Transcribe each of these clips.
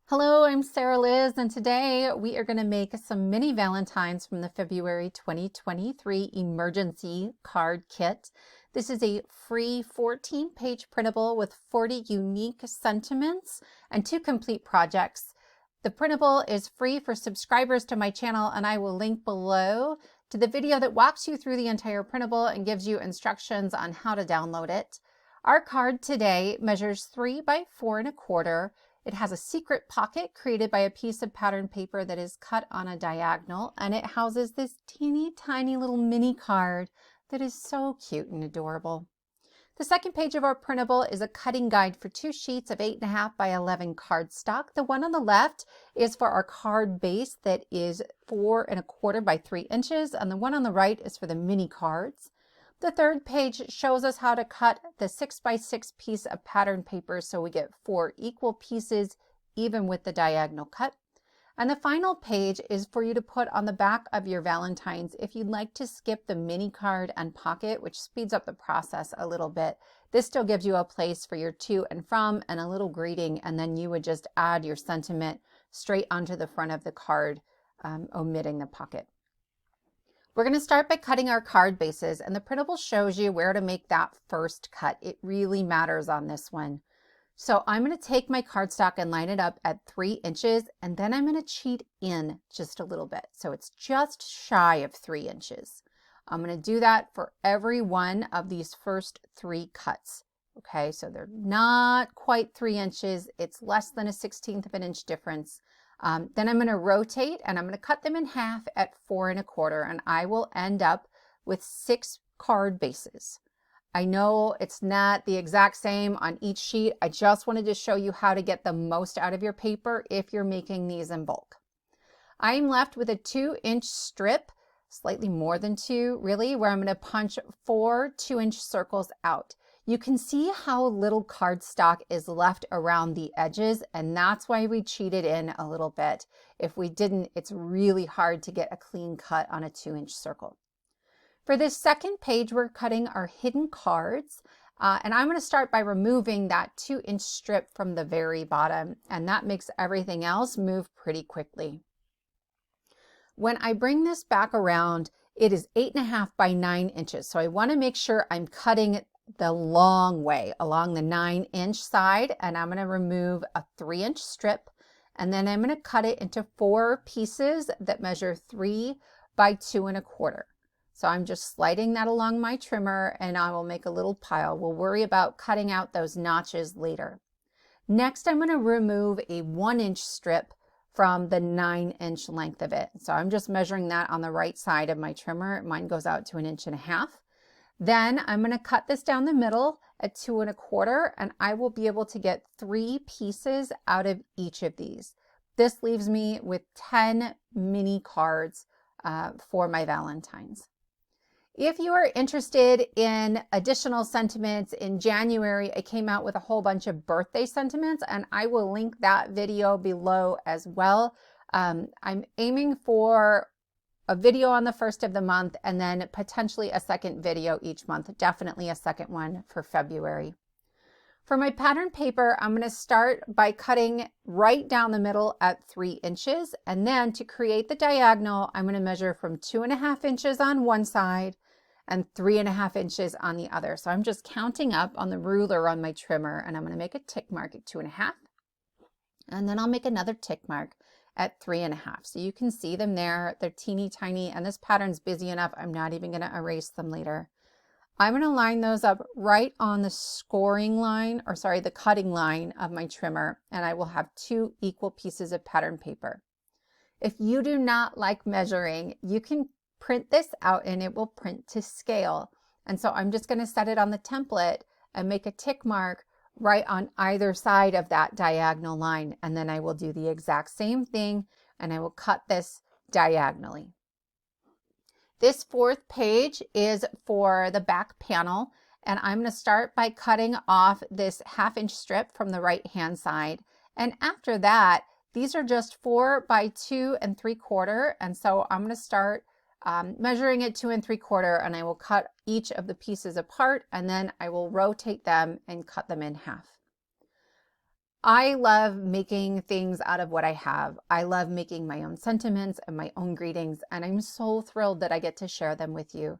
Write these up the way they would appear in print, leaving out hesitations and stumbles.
Hello, I'm Sarah Liz, and today we are going to make some mini Valentines from the February 2023 emergency card kit. This is a free 14-page printable with 40 unique sentiments and 2 complete projects. The printable is free for subscribers to my channel, and I will link below to the video that walks you through the entire printable and gives you instructions on how to download it. Our card today measures 3 by 4 1/4. It has a secret pocket created by a piece of pattern paper that is cut on a diagonal, and it houses this teeny tiny little mini card that is so cute and adorable. The second page of our printable is a cutting guide for 2 sheets of 8.5 by 11 cardstock. The one on the left is for our card base that is 4 1/4 by 3 inches, and the one on the right is for the mini cards. The third page shows us how to cut the 6 by 6 piece of pattern paper so we get 4 equal pieces even with the diagonal cut. And the final page is for you to put on the back of your Valentines if you'd like to skip the mini card and pocket, which speeds up the process a little bit. This still gives you a place for your to and from and a little greeting, and then you would just add your sentiment straight onto the front of the card, omitting the pocket. We're going to start by cutting our card bases, and the printable shows you where to make that first cut. It really matters on this one. So I'm going to take my cardstock and line it up at 3 inches, and then I'm going to cheat in just a little bit. So it's just shy of 3 inches. I'm going to do that for every one of these first 3 cuts. Okay, so they're not quite 3 inches. It's less than a 1/16 of an inch difference. Then I'm going to rotate and I'm going to cut them in half at 4 1/4, and I will end up with 6 card bases. I know it's not the exact same on each sheet. I just wanted to show you how to get the most out of your paper if you're making these in bulk. I'm left with a 2-inch strip, slightly more than 2 really, where I'm going to punch 4 2-inch circles out. You can see how little cardstock is left around the edges, and that's why we cheated in a little bit. If we didn't, it's really hard to get a clean cut on a 2-inch circle. For this second page, we're cutting our hidden cards, and I'm going to start by removing that 2-inch strip from the very bottom, and that makes everything else move pretty quickly. When I bring this back around, it is 8.5 by 9 inches, so I want to make sure I'm cutting the long way along the 9-inch side, and I'm going to remove a 3-inch strip, and then I'm going to cut it into 4 pieces that measure 3 by 2 1/4. So I'm just sliding that along my trimmer, and I will make a little pile. We'll worry about cutting out those notches later. Next, I'm going to remove a 1-inch strip from the 9-inch length of it. So I'm just measuring that on the right side of my trimmer. Mine goes out to 1.5 inches. Then I'm going to cut this down the middle at 2 1/4, and I will be able to get 3 pieces out of each of these. This leaves me with 10 mini cards for my Valentines. If you are interested in additional sentiments, in January, I came out with a whole bunch of birthday sentiments, and I will link that video below as well. I'm aiming for a video on the first of the month, and then potentially a second video each month, definitely a second one for February. For my pattern paper, I'm going to start by cutting right down the middle at 3 inches, and then to create the diagonal, I'm going to measure from 2.5 inches on one side and 3.5 inches on the other. So I'm just counting up on the ruler on my trimmer, and I'm going to make a tick mark at 2.5, and then I'll make another tick mark at 3.5. So you can see them there. They're teeny tiny, and this pattern's busy enough, I'm not even going to erase them later. I'm going to line those up right on the scoring line, or sorry, the cutting line of my trimmer, and I will have 2 equal pieces of pattern paper. If you do not like measuring, you can print this out and it will print to scale. And so I'm just going to set it on the template and make a tick mark right on either side of that diagonal line, and then I will do the exact same thing, and I will cut this diagonally. This 4th page is for the back panel, and I'm going to start by cutting off this 1/2 inch strip from the right hand side, and after that these are just 4 by 2 3/4, and so I'm going to start measuring it 2 3/4, and I will cut each of the pieces apart, and then I will rotate them and cut them in half. I love making things out of what I have. I love making my own sentiments and my own greetings, and I'm so thrilled that I get to share them with you.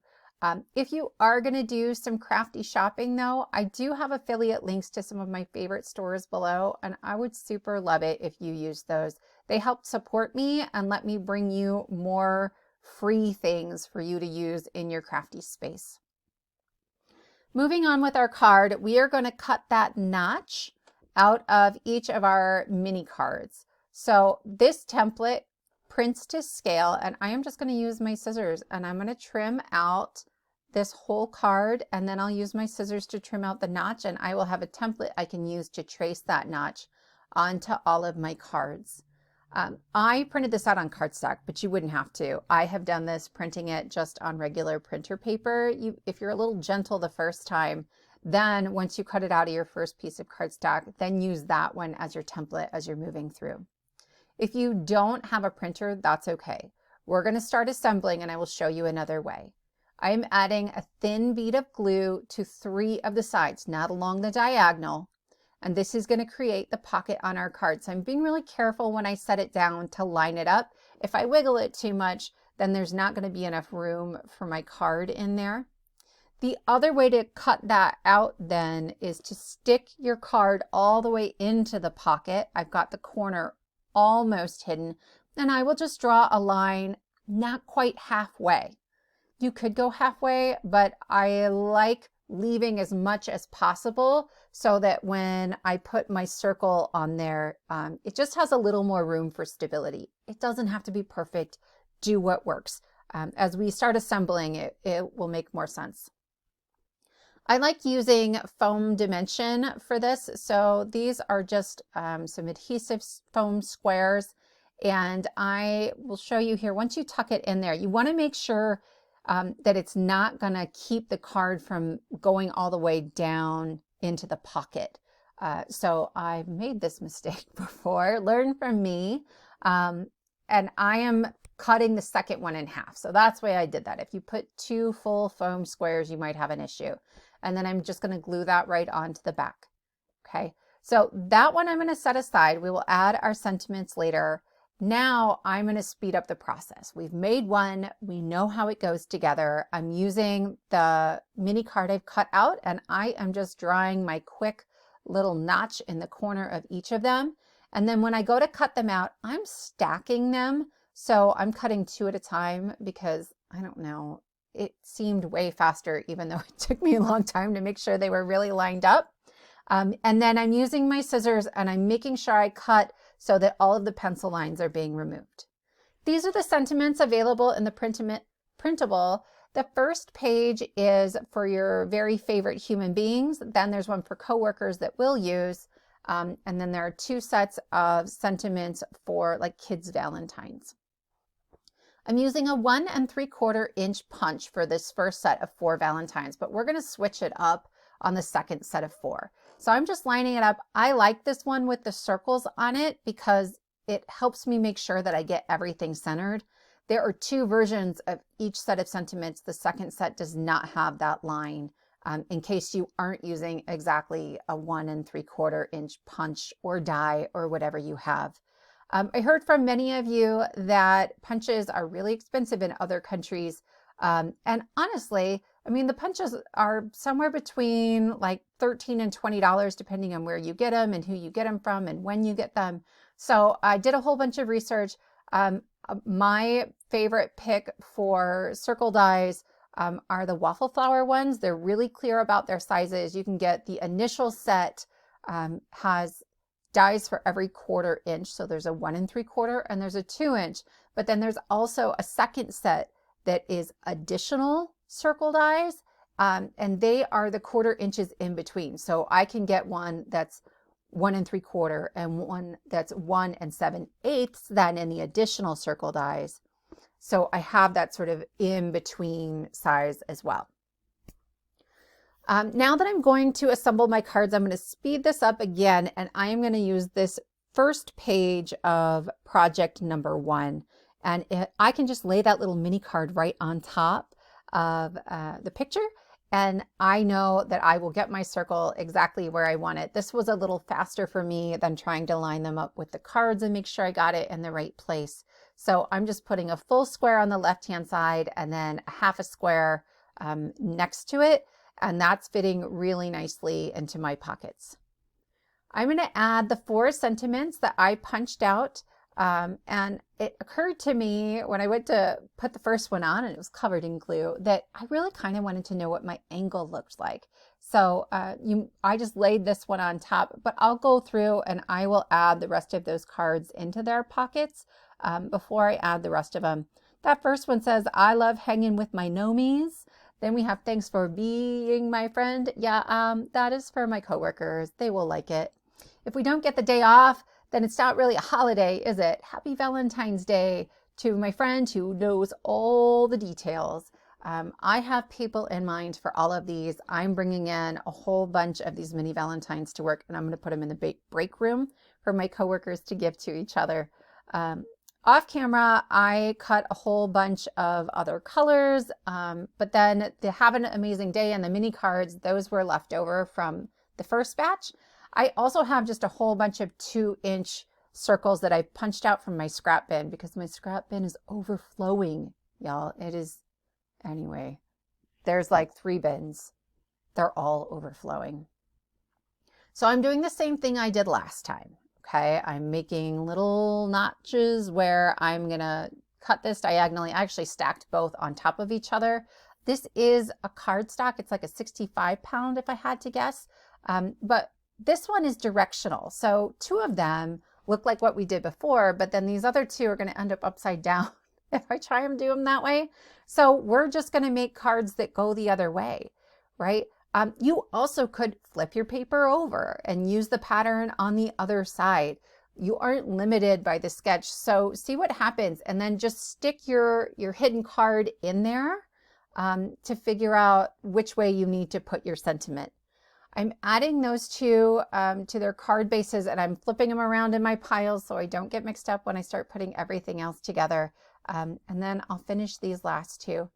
If you are going to do some crafty shopping though, I do have affiliate links to some of my favorite stores below, and I would super love it if you use those. They help support me and let me bring you more free things for you to use in your crafty space. Moving on with our card, we are going to cut that notch out of each of our mini cards. So this template prints to scale, and I am just going to use my scissors and I'm going to trim out this whole card, and then I'll use my scissors to trim out the notch, and I will have a template I can use to trace that notch onto all of my cards. I printed this out on cardstock, but you wouldn't have to. I have done this printing it just on regular printer paper. If you're a little gentle the first time, then once you cut it out of your first piece of cardstock, then use that one as your template as you're moving through. If you don't have a printer, that's okay. We're going to start assembling, and I will show you another way. I am adding a thin bead of glue to 3 of the sides, not along the diagonal. And this is going to create the pocket on our card. So I'm being really careful when I set it down to line it up. If I wiggle it too much, then there's not going to be enough room for my card in there. The other way to cut that out then is to stick your card all the way into the pocket. I've got the corner almost hidden, and I will just draw a line not quite halfway. You could go halfway, but I like leaving as much as possible so that when I put my circle on there, it just has a little more room for stability. It doesn't have to be perfect. Do what works. As we start assembling it, it will make more sense. I like using foam dimension for this. So these are just some adhesive foam squares, and I will show you here. Once you tuck it in there, you want to make sure that it's not going to keep the card from going all the way down into the pocket. So I've made this mistake before. Learn from me. And I am cutting the second one in half. So that's why I did that. If you put 2 full foam squares, you might have an issue. And then I'm just going to glue that right onto the back. Okay. So that one I'm going to set aside. We will add our sentiments later. Now I'm going to speed up the process. We've made one. We know how it goes together. I'm using the mini card I've cut out, and I am just drawing my quick little notch in the corner of each of them. And then when I go to cut them out, I'm stacking them. So I'm cutting 2 at a time because I don't know, it seemed way faster, even though it took me a long time to make sure they were really lined up. And then I'm using my scissors and I'm making sure I cut so that all of the pencil lines are being removed. These are the sentiments available in the printable. The first page is for your very favorite human beings. Then there's one for coworkers that we'll use. And then there are 2 sets of sentiments for like kids' Valentines. I'm using a 1 3/4 inch punch for this first set of 4 Valentines, but we're going to switch it up on the second set of 4. So I'm just lining it up. I like this one with the circles on it because it helps me make sure that I get everything centered. There are 2 versions of each set of sentiments. The second set does not have that line, in case you aren't using exactly a 1 3/4 inch punch or die or whatever you have. I heard from many of you that punches are really expensive in other countries. And honestly, I mean, the punches are somewhere between like $13 and $20, depending on where you get them and who you get them from and when you get them. So I did a whole bunch of research. My favorite pick for circle dies are the waffle flower ones. They're really clear about their sizes. You can get the initial set has dies for every 1/4 inch. So there's a 1 3/4 and there's a 2 inch, but then there's also a second set that is additional circle dies, and they are the 1/4 inches in between. So I can get one that's 1 3/4 and one that's 1 7/8 then in the additional circle dies. So I have that sort of in between size as well. Now that I'm going to assemble my cards, I'm going to speed this up again, and I am going to use this first page of project number 1. And I can just lay that little mini card right on top of the picture, and I know that I will get my circle exactly where I want it. This was a little faster for me than trying to line them up with the cards and make sure I got it in the right place. So I'm just putting a full square on the left-hand side and then a half a square next to it, and that's fitting really nicely into my pockets. I'm going to add the 4 sentiments that I punched out, and it occurred to me when I went to put the first one on and it was covered in glue that I really kind of wanted to know what my angle looked like. So I just laid this one on top, but I'll go through and I will add the rest of those cards into their pockets before I add the rest of them. That first one says, I love hanging with my nomies. Then we have thanks for being my friend. Yeah, that is for my coworkers. They will like it. If we don't get the day off, then it's not really a holiday, is it? Happy Valentine's Day to my friend who knows all the details. I have people in mind for all of these. I'm bringing in a whole bunch of these mini Valentines to work, and I'm going to put them in the break room for my coworkers to give to each other. Off camera, I cut a whole bunch of other colors, but then the Have an Amazing Day and the mini cards, those were left over from the first batch. I also have just a whole bunch of 2-inch circles that I punched out from my scrap bin because my scrap bin is overflowing, y'all. It is, anyway, there's like 3 bins. They're all overflowing. So I'm doing the same thing I did last time. Okay, I'm making little notches where I'm gonna cut this diagonally. I actually stacked both on top of each other. This is a cardstock. It's like a 65-pound if I had to guess, but this one is directional. So 2 of them look like what we did before, but then these other 2 are going to end up upside down if I try and do them that way. So we're just going to make cards that go the other way, right? You also could flip your paper over and use the pattern on the other side. You aren't limited by the sketch. So see what happens and then just stick your hidden card in there to figure out which way you need to put your sentiment. I'm adding those 2 to their card bases, and I'm flipping them around in my piles so I don't get mixed up when I start putting everything else together. And then I'll finish these last 2.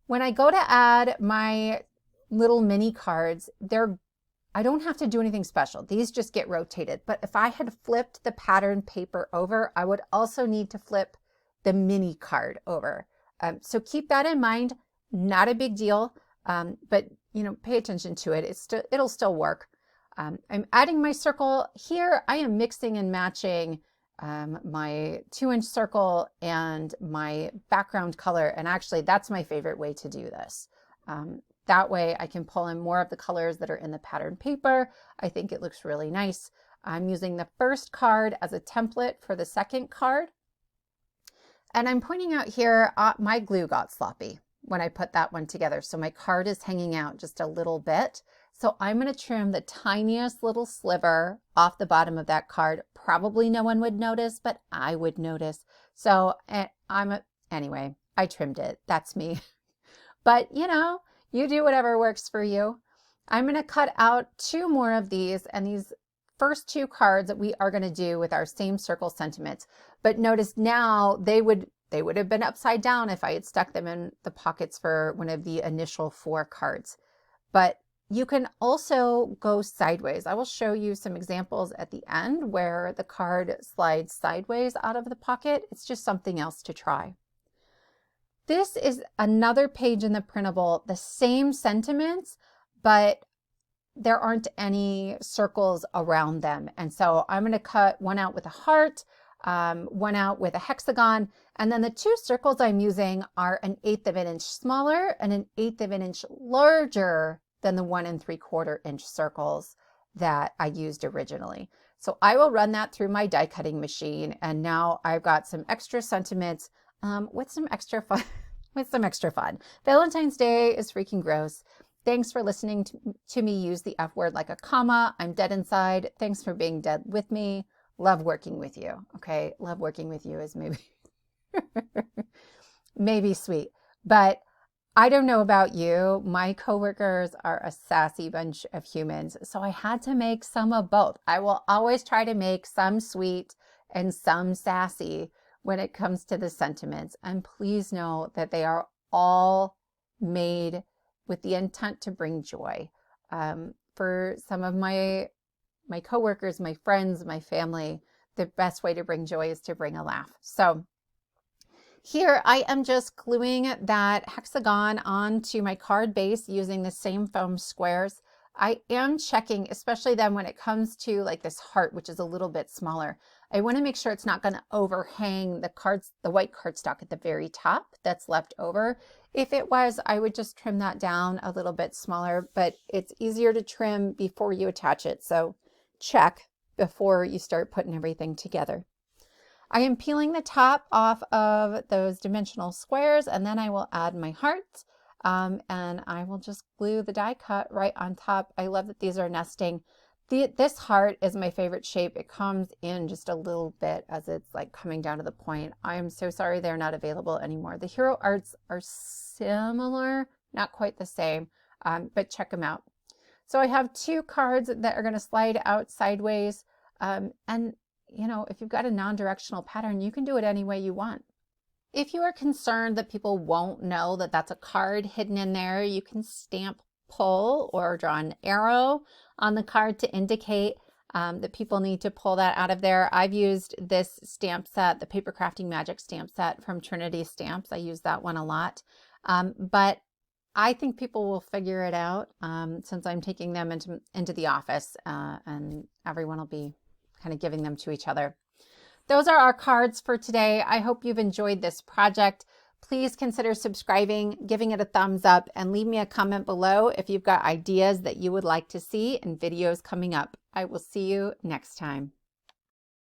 When I go to add my little mini cards, I don't have to do anything special. These just get rotated. But if I had flipped the pattern paper over, I would also need to flip the mini card over. So keep that in mind. Not a big deal, but pay attention to it. It'll still work. I'm adding my circle here. I am mixing and matching my 2-inch circle and my background color. And actually, that's my favorite way to do this. That way I can pull in more of the colors that are in the pattern paper. I think it looks really nice. I'm using the first card as a template for the second card. And I'm pointing out here, my glue got sloppy when I put that one together. So my card is hanging out just a little bit. So I'm going to trim the tiniest little sliver off the bottom of that card. Probably no one would notice, but I would notice. So anyway, I trimmed it. That's me. But you do whatever works for you. I'm going to cut out 2 more of these, and these first 2 cards that we are going to do with our same circle sentiments. But notice now they would have been upside down if I had stuck them in the pockets for one of the initial 4 cards. But you can also go sideways. I will show you some examples at the end where the card slides sideways out of the pocket. It's just something else to try. This is another page in the printable, the same sentiments, but there aren't any circles around them. And so I'm going to cut one out with a heart, one out with a hexagon, and then the 2 circles I'm using are 1/8 of an inch smaller and 1/8 of an inch larger than the 1 3/4 inch circles that I used originally. So I will run that through my die cutting machine, and now I've got some extra sentiments with some extra fun. Valentine's Day is freaking gross. Thanks for listening to me use the F word like a comma. I'm dead inside. Thanks for being dead with me. Love working with you. Okay, love working with you is maybe sweet, but I don't know about you. My coworkers are a sassy bunch of humans, so I had to make some of both. I will always try to make some sweet and some sassy when it comes to the sentiments. And please know that they are all made with the intent to bring joy. For some of my coworkers, my friends, my family, the best way to bring joy is to bring a laugh. So here I am just gluing that hexagon onto my card base using the same foam squares. I am checking, especially then when it comes to like this heart, which is a little bit smaller. I want to make sure it's not going to overhang the white cardstock at the very top that's left over. If it was, I would just trim that down a little bit smaller, but it's easier to trim before you attach it. So check before you start putting everything together. I am peeling the top off of those dimensional squares, and then I will add my hearts, and I will just glue the die cut right on top. I love that these are nesting. This heart is my favorite shape. It comes in just a little bit as it's like coming down to the point. I am so sorry they're not available anymore. The Hero Arts are similar, not quite the same, but check them out. So I have 2 cards that are going to slide out sideways, and you know, if you've got a non-directional pattern, you can do it any way you want. If you are concerned that people won't know that that's a card hidden in there, you can stamp pull or draw an arrow on the card to indicate that people need to pull that out of there. I've used this stamp set, the Papercrafting Magic stamp set from Trinity Stamps. I use that one a lot, but I think people will figure it out since I'm taking them into the office, and everyone will be kind of giving them to each other. Those are our cards for today. I hope you've enjoyed this project. Please consider subscribing, giving it a thumbs up, and leave me a comment below if you've got ideas that you would like to see in videos coming up. I will see you next time.